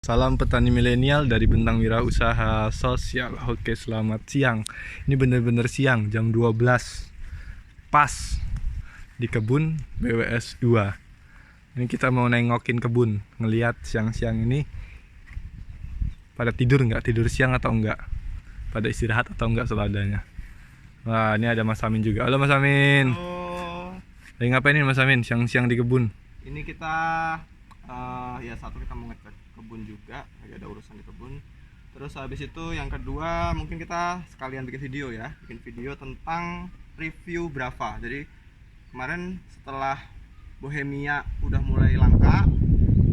Salam petani milenial dari Bentang Wirausaha Sosial. Oke, selamat siang. Ini bener-bener siang, jam 12. Pas di kebun BWS 2. Ini kita mau nengokin kebun, ngelihat siang-siang ini pada tidur nggak, tidur siang atau enggak, pada istirahat atau enggak seladanya. Wah, ini ada Mas Amin juga. Halo Mas Amin. Halo. Lagi ngapain ini Mas Amin siang-siang di kebun? Ini kita ya satu kita mau ngecek kebun juga, lagi ada urusan di kebun. Terus habis itu yang kedua mungkin kita sekalian bikin video tentang review Brava. Jadi kemarin setelah Bohemia udah mulai langka,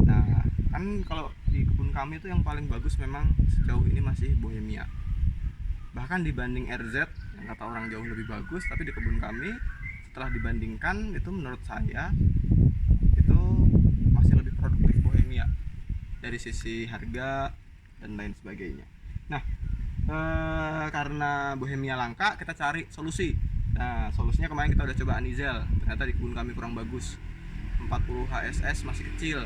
nah kan kalau di kebun kami itu yang paling bagus memang sejauh ini masih Bohemia. Bahkan dibanding RZ yang kata orang jauh lebih bagus, tapi di kebun kami setelah dibandingkan itu menurut saya itu masih lebih produktif Bohemia dari sisi harga dan lain sebagainya. Nah, karena Bohemia langka, kita cari solusi. Nah, solusinya kemarin kita udah coba Anizel, ternyata di kebun kami kurang bagus. 40 HSS masih kecil.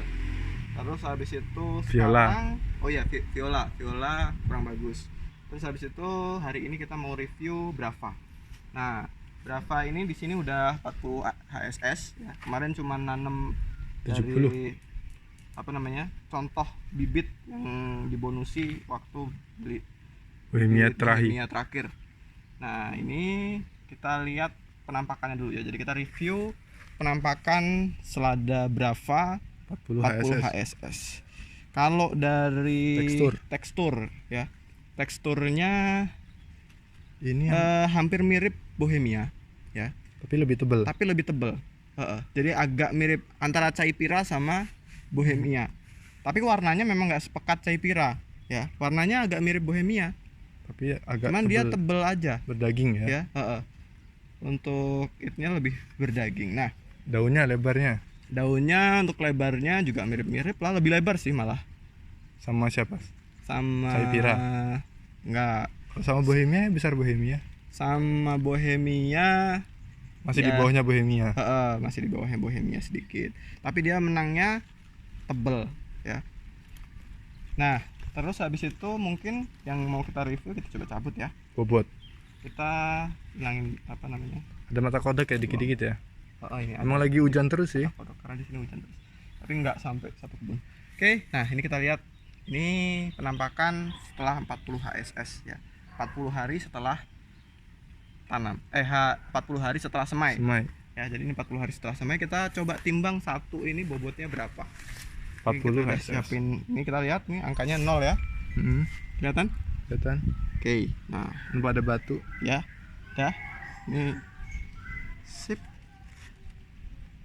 Terus habis itu Viola. Viola kurang bagus. Terus habis itu hari ini kita mau review Brava. Nah, Brava ini di sini udah 40 HSS ya. Kemarin cuma nanam 70. dari contoh bibit yang dibonusi waktu beli Bohemia Bohemia terakhir. Nah, ini kita lihat penampakannya dulu ya. Jadi kita review penampakan selada Brava 40 HSS. Kalau dari tekstur ya, teksturnya ini hampir mirip Bohemia ya, tapi lebih tebal. Jadi agak mirip antara Caipira sama Bohemia. Tapi warnanya memang nggak sepekat Caipira ya. Warnanya agak mirip Bohemia. Tapi agak cuman dia tebel aja. Berdaging ya. Untuk itunya lebih berdaging. Nah, daunnya lebarnya. Daunnya untuk lebarnya juga mirip-mirip lah, lebih lebar sih malah. Sama siapa? Sama Caipira. Enggak. Sama Bohemia besar Bohemia. Sama Bohemia masih ya, di bawahnya Bohemia. Masih di bawahnya Bohemia sedikit. Tapi dia menangnya tebel ya. Nah, terus habis itu mungkin yang mau kita review, kita coba cabut ya. Bobot. Kita hilangin Ada mata kodok ya dikit-dikit ya. Ini emang lagi hujan terus sih. Karena di sini hujan terus. Tapi nggak sampai satu kebun. Oke, nah ini kita lihat. Ini penampakan setelah 40 HSS ya. 40 hari setelah tanam. 40 hari setelah semai. Ya, jadi ini 40 hari setelah semai. Kita coba timbang satu ini bobotnya berapa. 40 HSS. Siapin. Ini kita lihat nih angkanya 0 ya. Kelihatan? Oke. Nah, nampak ada batu. Ya. Ini sip.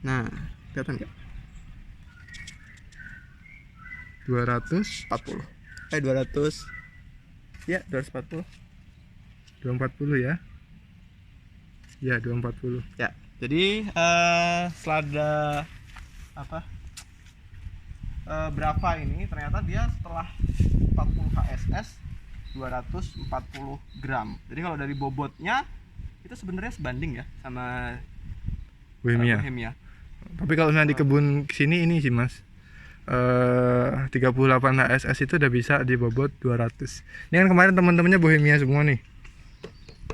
Nah, kelihatan nggak? 240. 200. Ya, 240. 240 ya. Ya, 240. Ya. Jadi selada Brava ini ternyata dia setelah 40 HSS 240 gram. Jadi kalau dari bobotnya itu sebenarnya sebanding ya sama Bohemia. Tapi kalau misalnya di kebun sini ini sih Mas, 38 HSS itu udah bisa di bobot 200. Ini kan kemarin teman-temannya Bohemia semua nih,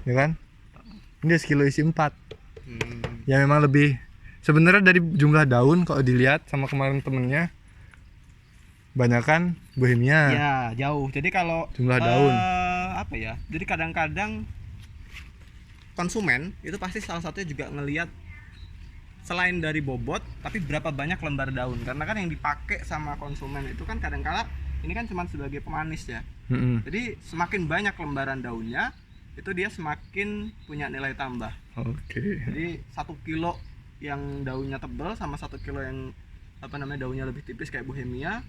ya kan? Ini sekilo isi 4. Ya memang lebih, sebenarnya dari jumlah daun kalau dilihat sama kemarin temennya banyakan Bohemia. Ya, jauh. Jadi kalau jumlah daun jadi kadang-kadang konsumen itu pasti salah satunya juga ngelihat selain dari bobot, tapi berapa banyak lembar daun. Karena kan yang dipakai sama konsumen itu kan kadang-kala ini kan cuma sebagai pemanis ya. Jadi semakin banyak lembaran daunnya, itu dia semakin punya nilai tambah. Jadi 1 kilo yang daunnya tebal sama 1 kilo yang daunnya lebih tipis kayak Bohemia,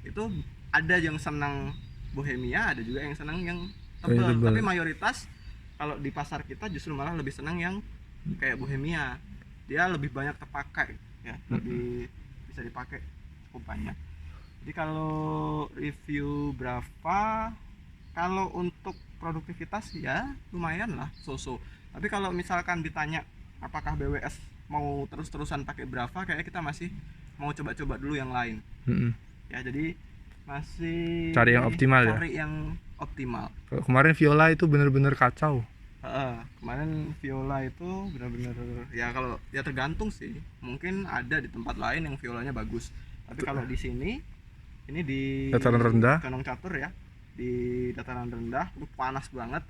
itu ada yang senang Bohemia, ada juga yang senang yang tebal. Tapi mayoritas kalau di pasar kita justru malah lebih senang yang kayak Bohemia. Dia lebih banyak terpakai ya, lebih bisa dipakai cukup banyak. Jadi kalau review Brava, kalau untuk produktivitas ya lumayan lah, so-so. Tapi kalau misalkan ditanya apakah BWS mau terus-terusan pakai Brava, kayaknya kita masih mau coba-coba dulu yang lain. Ya, jadi masih Cari yang optimal ya? Cari yang optimal. Kalau kemarin Viola itu bener-bener kacau. Kemarin Viola itu benar-benar ya, kalau ya tergantung sih, mungkin ada di tempat lain yang violanya bagus, tapi kalau di sini ini di Dataran rendah. Gunung Catur ya, di dataran rendah itu panas banget,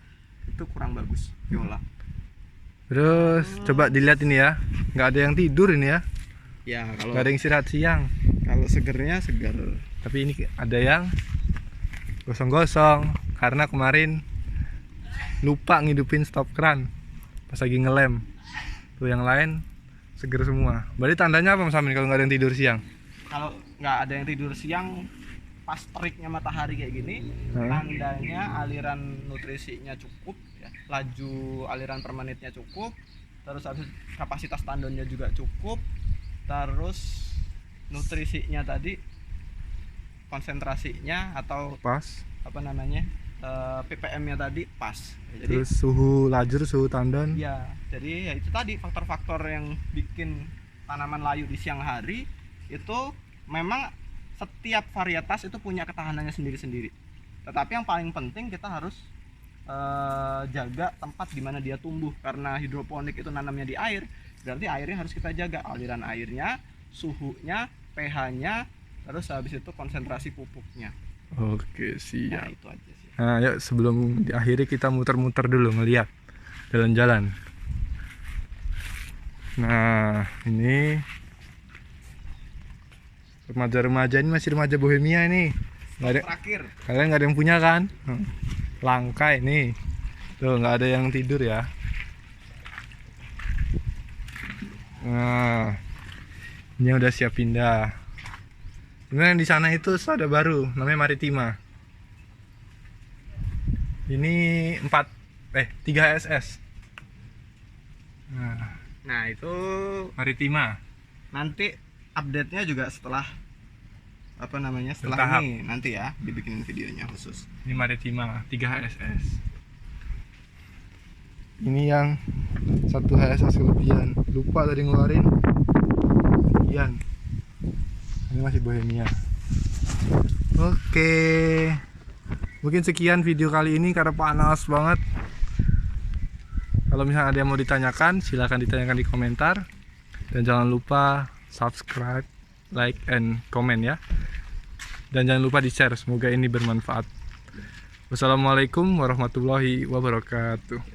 itu kurang bagus viola. Terus coba dilihat ini ya, nggak ada yang tidur ini ya, Ya kalau nggak ada yang istirahat siang. kalau segernya seger. Tapi ini ada yang gosong-gosong karena kemarin lupa ngidupin stop kran pas lagi ngelem. Tuh yang lain seger semua. Berarti tandanya apa Mas Amin kalau nggak ada yang tidur siang? Kalau nggak ada yang tidur siang pas teriknya matahari kayak gini, tandanya aliran nutrisinya cukup ya, laju aliran per menitnya cukup, terus habis kapasitas tandonnya juga cukup, terus nutrisinya tadi, konsentrasinya atau Pas. apa namanya, ppm-nya tadi pas. Jadi Terus suhu lajur, suhu tandon. ya, jadi ya itu tadi faktor-faktor yang bikin tanaman layu di siang hari itu memang setiap varietas itu punya ketahanannya sendiri-sendiri. Tetapi yang paling penting kita harus jaga tempat di mana dia tumbuh, karena hidroponik itu nanamnya di air, berarti airnya harus kita jaga, aliran airnya, suhunya, pH-nya, terus habis itu konsentrasi pupuknya. Oke, Nah, siap. itu aja sih. Nah, yuk sebelum diakhiri kita muter-muter dulu ngeliat jalan-jalan. Nah, ini remaja-remaja ini masih remaja bohemia ini. Nggak ada, Terakhir, kalian nggak ada yang punya kan? Langka ini. Tuh nggak ada yang tidur ya. Nah, ini udah siap pindah. Sebenarnya yang di sana itu ada baru, namanya Maritima. Ini 3 SS. nah itu Maritima. nanti update-nya juga setelah apa namanya, setelah Bertahap. ini nanti ya dibikinin videonya khusus. Ini Maritima 3 HSS. Ini yang 1 HSS kelebihan. Lupa tadi ngeluarin. Kelebihan. Ini masih bohemia. Oke. Mungkin sekian video kali ini karena panas banget. Kalau misalnya ada yang mau ditanyakan, silahkan ditanyakan di komentar. Dan jangan lupa subscribe, like, and comment ya. Dan jangan lupa di-share, semoga ini bermanfaat. Wassalamualaikum warahmatullahi wabarakatuh.